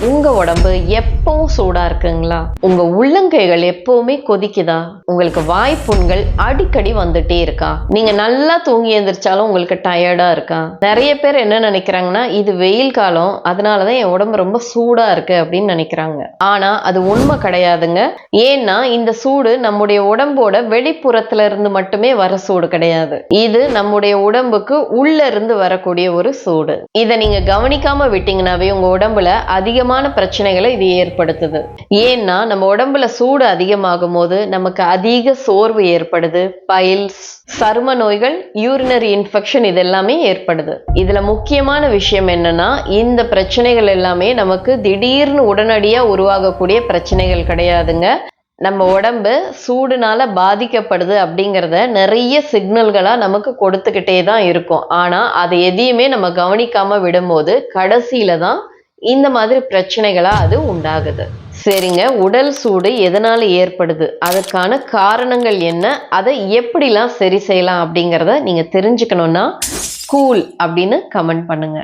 உங்க உடம்பு எப்பவும் சூடா இருக்குங்களா? உங்க உள்ளங்கைகள் எப்பவுமே கொதிக்குதா? உங்களுக்கு வாய்ப்புண்கள் அடிக்கடி வந்துட்டே இருக்கா? நீங்க நல்லா தூங்கி எந்திரிச்சாலும் உங்களுக்கு டயர்டா இருக்கா? நிறைய பேர் என்ன நினைக்கிறாங்கன்னா, இது வெயில் காலம், அதனாலதான் என் உடம்பு ரொம்ப சூடா இருக்கு அப்படின்னு நினைக்கிறாங்க. ஆனா அது உண்மை கிடையாதுங்க. ஏன்னா இந்த சூடு நம்முடைய உடம்போட வெளிப்புறத்துல இருந்து மட்டுமே வர சூடு கிடையாது. இது நம்முடைய உடம்புக்கு உள்ள இருந்து வரக்கூடிய ஒரு சூடு. இதை நீங்க கவனிக்காம விட்டீங்கன்னாவே உங்க உடம்புல அதிகமான பிரச்சனைகளை இது ஏற்படுத்துது. ஏன்னா நம்ம உடம்புல சூடு அதிகமாகும் போது நமக்கு அதிக சோர்வு ஏற்படுது, பைல்ஸ், சரும நோய்கள், யூரினரி இன்ஃபெக்ஷன் இதெல்லாமே ஏற்படுது. இதுல முக்கியமான விஷயம் என்னன்னா, இந்த பிரச்சனைகள் எல்லாமே நமக்கு திடீர்னு உடனடியா உருவாகக்கூடிய பிரச்சனைகள் கிடையாதுங்க. நம்ம உடம்பு சூடுனால பாதிக்கப்படுது அப்படிங்கிறத நிறைய சிக்னல்களா நமக்கு கொடுத்துக்கிட்டே தான் இருக்கும். ஆனா அதை எதையுமே நம்ம கவனிக்காம விடும்போது கடைசியில தான் இந்த மாதிரி பிரச்சனைகளா அது உண்டாகுது. சரிங்க, உடல் சூடு எதனால ஏற்படுது, அதுக்கான காரணங்கள் என்ன, அதை எப்படிலாம் சரி செய்யலாம் அப்படிங்கிறத நீங்க தெரிஞ்சுக்கணும்னா கூல் அப்படின்னு கமெண்ட் பண்ணுங்க.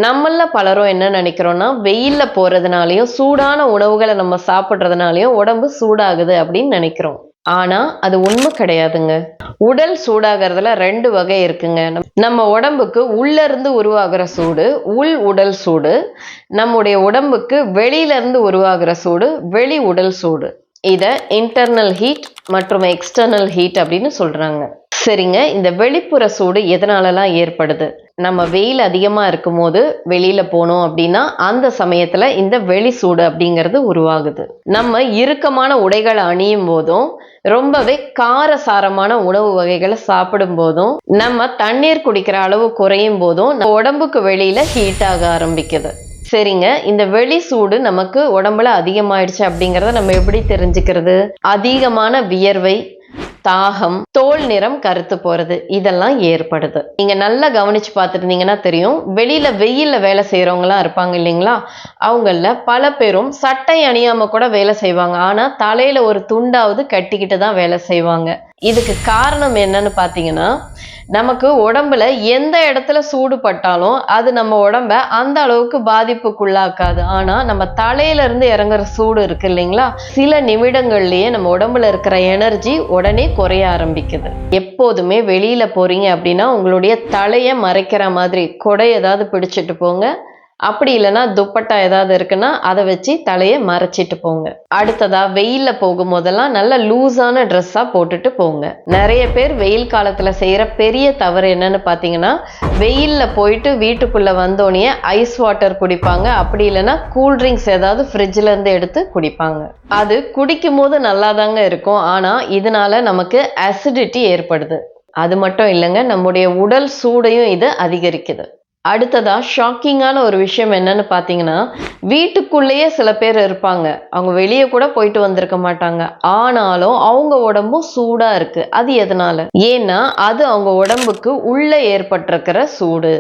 நம்மள பலரும் என்ன நினைக்கிறோம்னா, வெயில்ல போறதுனாலயும் சூடான உணவுகளை நம்ம சாப்பிடுறதுனாலயும் உடம்பு சூடாகுது அப்படின்னு நினைக்கிறோம். ஆனா அது உண்மை கிடையாதுங்க. உடல் சூடாகிறதுல 2 வகை இருக்குங்க. நம்ம உடம்புக்கு உள்ள இருந்து உருவாகிற சூடு உள் உடல் சூடு, நம்முடைய உடம்புக்கு வெளியில இருந்து உருவாகிற சூடு வெளி உடல் சூடு. இத இன்டர்னல் ஹீட் மற்றும் எக்ஸ்டர்னல் ஹீட் அப்படின்னு சொல்றாங்க. சரிங்க, இந்த வெளிப்புற சூடு எதனாலலாம் ஏற்படுது? நம்ம வெயில் அதிகமா இருக்கும் போது வெளியில போனோம் அப்படின்னா அந்த சமயத்துல இந்த வெளி சூடு அப்படிங்கிறது உருவாகுது. நம்ம இறுக்கமான உடைகளை அணியும் போதும், ரொம்பவே காரசாரமான உணவு வகைகளை சாப்பிடும் போதும், நம்ம தண்ணீர் குடிக்கிற அளவு குறையும் போதும் நம்ம உடம்புக்கு வெளியில ஹீட் ஆக ஆரம்பிக்குது. சரிங்க, இந்த வெளி சூடு நமக்கு உடம்புல அதிகமாயிடுச்சு அப்படிங்கறத நம்ம எப்படி தெரிஞ்சுக்கிறது? அதிகமான வியர்வை, தாகம், தோல் நிறம் கருத்து போறது இதெல்லாம் ஏற்படுது. நீங்க நல்லா கவனிச்சு பார்த்துருந்தீங்கன்னா தெரியும், வெளியில வெயில்ல வேலை செய்யறவங்களாம் இருப்பாங்க இல்லைங்களா, அவங்கள பல பேரும் சட்டை அணியாம கூட வேலை செய்வாங்க. ஆனா தலையில ஒரு துண்டாவது கட்டிக்கிட்டு தான் வேலை செய்வாங்க. இதுக்கு காரணம் என்னன்னு பாத்தீங்கன்னா, நமக்கு உடம்புல எந்த இடத்துல சூடு பட்டாலும் அது நம்ம உடம்ப அந்த அளவுக்கு பாதிப்புக்குள்ளாக்காது. ஆனா நம்ம தலையில இருந்து இறங்குற சூடு இருக்கு இல்லைங்களா, சில நிமிடங்கள்லயே நம்ம உடம்புல இருக்கிற எனர்ஜி உடனே குறைய ஆரம்பிக்குது. எப்போதுமே வெளியில போறீங்க அப்படின்னா உங்களுடைய தலையை மறைக்கிற மாதிரி கொடை ஏதாவது பிடிச்சிட்டு போங்க. அப்படி இல்லைன்னா துப்பட்டா ஏதாவது இருக்குன்னா அதை வச்சு தலையை மறைச்சிட்டு போங்க. அடுத்ததா வெயில்ல போகும் போதெல்லாம் நல்ல லூஸான ட்ரெஸ்ஸா போட்டுட்டு போங்க. நிறைய பேர் வெயில் காலத்துல செய்யற பெரிய தவறு என்னன்னு பாத்தீங்கன்னா, வெயில்ல போயிட்டு வீட்டுக்குள்ள வந்தோடனே ஐஸ் வாட்டர் குடிப்பாங்க, அப்படி இல்லைன்னா கூல் ட்ரிங்க்ஸ் ஏதாவது ஃப்ரிட்ஜ்ல இருந்து எடுத்து குடிப்பாங்க. அது குடிக்கும் போது நல்லா தாங்க இருக்கும், ஆனா இதனால நமக்கு அசிடிட்டி ஏற்படுது. அது மட்டும் இல்லைங்க, நம்முடைய உடல் சூடையும் இது அதிகரிக்குது. அடுத்ததா ஷாக்கிங்கான ஒரு விஷயம் என்னன்னு பாத்தீங்கன்னா, வீட்டுக்குள்ளேயே சில பேர் இருப்பாங்க, அவங்க வெளியே கூட போயிட்டு வந்திருக்க மாட்டாங்க, ஆனாலும் அவங்க உடம்பும் சூடா இருக்கு. அது எதனால? ஏன்னா அது அவங்க உடம்புக்கு உள்ள ஏற்பட்டிருக்கிற சூடு.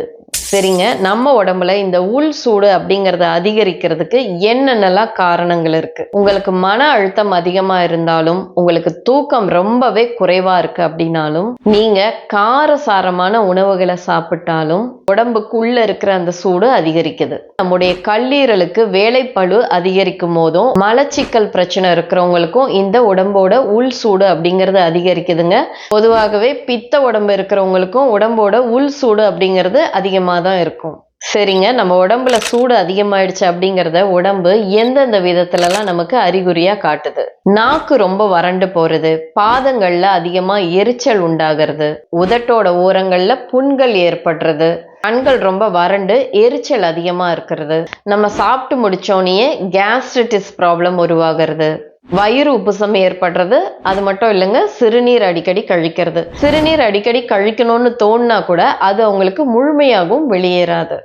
சரிங்க, நம்ம உடம்புல இந்த உள் சூடு அப்படிங்கறத அதிகரிக்கிறதுக்கு என்னென்னலாம் காரணங்கள் இருக்கு? உங்களுக்கு மன அழுத்தம் அதிகமா இருந்தாலும், உங்களுக்கு தூக்கம் ரொம்பவே குறைவா இருக்கு அப்படின்னாலும், நீங்க காரசாரமான உணவுகளை சாப்பிட்டாலும் உடம்புக்குள்ள இருக்கிற அந்த சூடு அதிகரிக்குது. நம்முடைய கல்லீரலுக்கு வேலைப்பளு அதிகரிக்கும் போதும், மலச்சிக்கல் பிரச்சனை இருக்கிறவங்களுக்கும் இந்த உடம்போட உள் சூடு அப்படிங்கிறது அதிகரிக்குதுங்க. பொதுவாகவே பித்த உடம்பு இருக்கிறவங்களுக்கும் உடம்போட உள் சூடு அப்படிங்கிறது அதிகமா தான் இருக்கும். சரிங்க, நம்ம உடம்புல சூடு அதிகமாயிடுச்சு அப்படிங்கறத உடம்பு எந்தெந்த விதத்துலலாம் நமக்கு அறிகுறியா காட்டுது? நாக்கு ரொம்ப வறண்டு போறது, பாதங்கள்ல அதிகமா எரிச்சல் உண்டாகிறது, உதட்டோட ஓரங்கள்ல புண்கள் ஏற்படுறது, கண்கள் ரொம்ப வறண்டு எரிச்சல் அதிகமா இருக்கிறது, நம்ம சாப்பிட்டு முடிச்சோடனே கேஸ்ட்ரைட்டிஸ் ப்ராப்ளம் உருவாகிறது, வயிறு உப்புசம் ஏற்படுறது. அது மட்டும் இல்லைங்க, சிறுநீர் அடிக்கடி கழிக்கிறது. சிறுநீர் அடிக்கடி கழிக்கணும்னு தோணுனா கூட அது அவங்களுக்கு முழுமையாகவும் வெளியேறாது.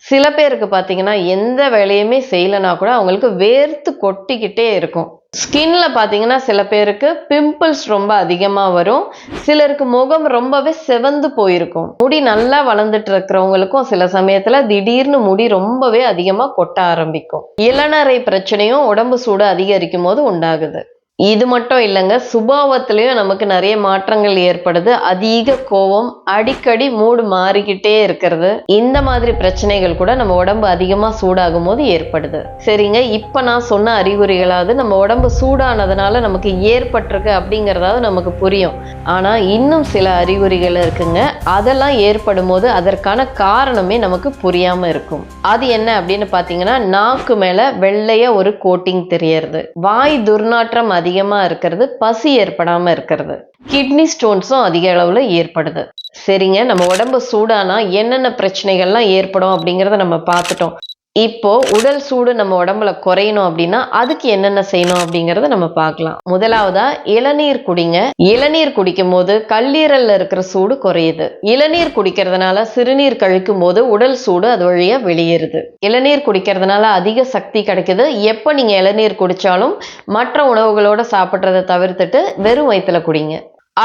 சில பேருக்கு பாத்தீங்கன்னா எந்த வேலையுமே செய்யலைன்னா கூட அவங்களுக்கு வேர்த்து கொட்டிக்கிட்டே இருக்கும். ஸ்கின்ல பாத்தீங்கன்னா சில பேருக்கு பிம்பிள்ஸ் ரொம்ப அதிகமா வரும், சிலருக்கு முகம் ரொம்பவே செவந்து போயிருக்கும். முடி நல்லா வளர்ந்துட்டு இருக்கிறவங்களுக்கும் சில சமயத்துல திடீர்னு முடி ரொம்பவே அதிகமா கொட்ட ஆரம்பிக்கும். இளநரை பிரச்சனையும் உடம்பு சூடு அதிகரிக்கும் போது உண்டாகுது. இது மட்டும் இல்லைங்க, சுபாவத்திலயும் நமக்கு நிறைய மாற்றங்கள் ஏற்படுது. அதிக கோவம், அடிக்கடி மூடு மாறிக்கிட்டே இருக்கிறது, இந்த மாதிரி பிரச்சனைகள் கூட நம்ம உடம்பு அதிகமா சூடாகும் போது ஏற்படுது. சரிங்க, இப்ப நான் சொன்ன அறிகுறிகளாவது நம்ம உடம்பு சூடானதுனால நமக்கு ஏற்பட்டிருக்கு அப்படிங்கறதாவது நமக்கு புரியும். ஆனா இன்னும் சில அறிகுறிகள் இருக்குங்க, அதெல்லாம் ஏற்படும் போது அதற்கான காரணமே நமக்கு புரியாம இருக்கும். அது என்ன அப்படின்னு பாத்தீங்கன்னா, நாக்கு மேல வெள்ளைய ஒரு கோட்டிங் தெரியறது, வாய் துர்நாற்றம் அதிகமா இருக்கிறது, பசி ஏற்படாம இருக்கிறது, கிட்னி ஸ்டோன்ஸும் அதிக அளவுல ஏற்படுது. சரிங்க, நம்ம உடம்பு சூடானா என்னென்ன பிரச்சனைகள்லாம் ஏற்படும் அப்படிங்கறத நம்ம பார்த்துட்டோம். இப்போ உடல் சூடு நம்ம உடம்புல குறையணும் அப்படின்னா அதுக்கு என்னென்ன செய்யணும் அப்படிங்கறத நம்ம பார்க்கலாம். முதலாவதா இளநீர் குடிங்க. இளநீர் குடிக்கும் போது கல்லீரல்ல இருக்கிற சூடு குறையுது. இளநீர் குடிக்கிறதுனால சிறுநீர் கழிக்கும் போது உடல் சூடு அது வழியா வெளியேறுது. இளநீர் குடிக்கிறதுனால அதிக சக்தி கிடைக்குது. எப்ப நீங்க இளநீர் குடிச்சாலும் மற்ற உணவுகளோட சாப்பிட்றதை தவிர்த்துட்டு வெறும் வயிற்றுல குடிங்க.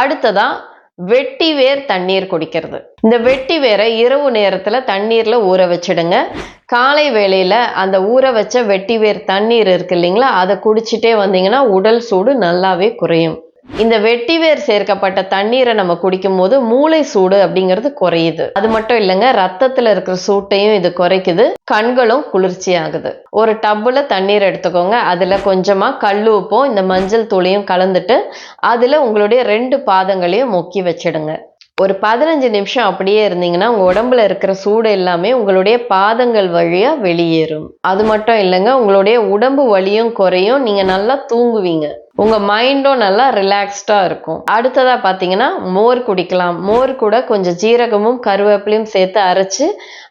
அடுத்ததா வெட்டி வேர் தண்ணீர் குடிக்கிறது. இந்த வெட்டி வேரை இரவு நேரத்துல தண்ணீர்ல ஊற வச்சிடுங்க. காலை வேளையில அந்த ஊற வச்ச வெட்டி வேர் தண்ணீர் இருக்கு இல்லைங்களா, அதை குடிச்சிட்டே வந்தீங்கன்னா உடல் சூடு நல்லாவே குறையும். இந்த வெட்டி வேர் சேர்க்கப்பட்ட தண்ணீரை நம்ம குடிக்கும் போது மூளை சூடு அப்படிங்கிறது குறையுது. அது மட்டும் இல்லைங்க, ரத்தத்துல இருக்கிற சூட்டையும் இது குறைக்குது, கண்களும் குளிர்ச்சி ஆகுது. ஒரு டப்புல தண்ணீர் எடுத்துக்கோங்க, அதுல கொஞ்சமா கல் உப்பும் இந்த மஞ்சள் தூளையும் கலந்துட்டு அதுல உங்களுடைய 2 பாதங்களையும் முக்கி வச்சிடுங்க. ஒரு 15 நிமிஷம் அப்படியே இருந்தீங்கன்னா உங்க உடம்புல இருக்கிற சூடு எல்லாமே உங்களுடைய பாதங்கள் வழியா வெளியேறும். அது மட்டும் இல்லைங்க, உங்களுடைய உடம்பு வலியும் குறையும், நீங்க நல்லா தூங்குவீங்க, உங்க மைண்டும் நல்லா ரிலாக்ஸ்டா இருக்கும். அடுத்ததா பாத்தீங்கன்னா மோர் குடிக்கலாம். மோர் கூட கொஞ்சம் ஜீரகமும் கருவேப்பிலையும் சேர்த்து அரைச்சு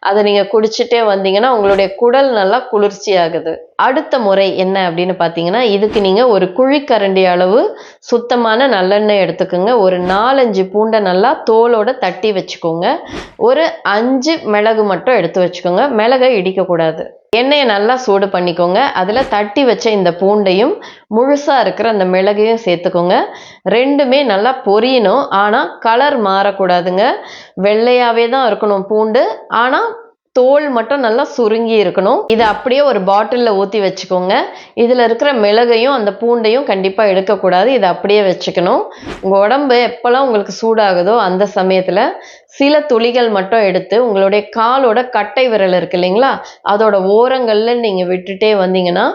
அதை நீங்க குடிச்சிட்டே வந்தீங்கன்னா உங்களுடைய குடல் நல்லா குளிர்ச்சி ஆகுது. அடுத்த முறை என்ன அப்படின்னு பாத்தீங்கன்னா, இதுக்கு நீங்க ஒரு குழிக்கரண்டி அளவு சுத்தமான நல்லெண்ணெய் எடுத்துக்கோங்க. ஒரு 4-5 பூண்டை நல்லா தோலோட தட்டி வச்சுக்கோங்க. ஒரு 5 மிளகு மட்டும் எடுத்து வச்சுக்கோங்க. மிளகை இடிக்க கூடாது. எண்ணெயை நல்லா சூடு பண்ணிக்கோங்க. அதுல தட்டி வச்ச இந்த பூண்டையும் முழுசா இருக்கிற அந்த மிளகையும் சேர்த்துக்கோங்க. ரெண்டுமே நல்லா பொரியணும். ஆனா கலர் மாறக்கூடாதுங்க, வெள்ளையாவே தான் இருக்கணும் பூண்டு. ஆனா தோல் மட்டும் நல்லா சுருங்கி இருக்கணும். இதை அப்படியே ஒரு பாட்டில்ல ஊத்தி வச்சுக்கோங்க. இதுல இருக்கிற மிளகையும் அந்த பூண்டையும் கண்டிப்பா எடுக்கக்கூடாது, இதை அப்படியே வச்சுக்கணும். உங்க உடம்பு எப்பெல்லாம் உங்களுக்கு சூடாகுதோ அந்த சமயத்துல சில துளிகள் மட்டும் எடுத்து உங்களுடைய காலோட கட்டை விரல் இருக்கு இல்லைங்களா, அதோட ஓரங்கள்ல நீங்க விட்டுட்டே வந்தீங்கன்னா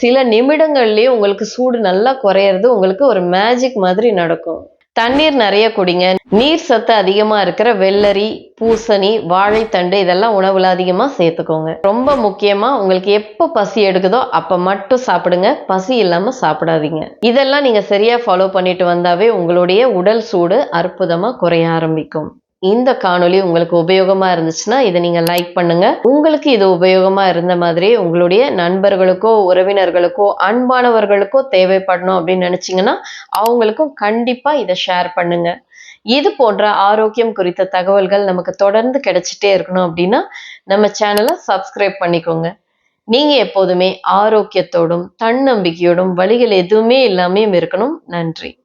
சில நிமிடங்கள்லயே உங்களுக்கு சூடு நல்லா குறையிறது உங்களுக்கு ஒரு மேஜிக் மாதிரி நடக்கும். தண்ணீர் நிறைய குடிங்க. நீர் சத்து அதிகமா இருக்கிற வெள்ளரி, பூசணி, வாழைத்தண்டு இதெல்லாம் உணவுல அதிகமா சேர்த்துக்கோங்க. ரொம்ப முக்கியமா உங்களுக்கு எப்ப பசி எடுக்குதோ அப்ப மட்டும் சாப்பிடுங்க, பசி இல்லாம சாப்பிடாதீங்க. இதெல்லாம் நீங்க சரியா ஃபாலோ பண்ணிட்டு வந்தாவே உங்களுடைய உடல் சூடு அற்புதமா குறைய ஆரம்பிக்கும். இந்த காணொளி உங்களுக்கு உபயோகமா இருந்துச்சுன்னா இதை நீங்க லைக் பண்ணுங்க. உங்களுக்கு இது உபயோகமா இருந்த மாதிரி உங்களுடைய நண்பர்களுக்கோ உறவினர்களுக்கோ அன்பானவர்களுக்கோ தேவைப்படணும் அப்படின்னு நினைச்சீங்கன்னா அவங்களுக்கும் கண்டிப்பா இதை ஷேர் பண்ணுங்க. இது போன்ற ஆரோக்கியம் குறித்த தகவல்கள் நமக்கு தொடர்ந்து கிடைச்சிட்டே இருக்கணும் அப்படின்னா நம்ம சேனலை சப்ஸ்கிரைப் பண்ணிக்கோங்க. நீங்க எப்போதுமே ஆரோக்கியத்தோடும் தன்னம்பிக்கையோடும் வலிகள் எதுவுமே இல்லாமையும் இருக்கணும். நன்றி.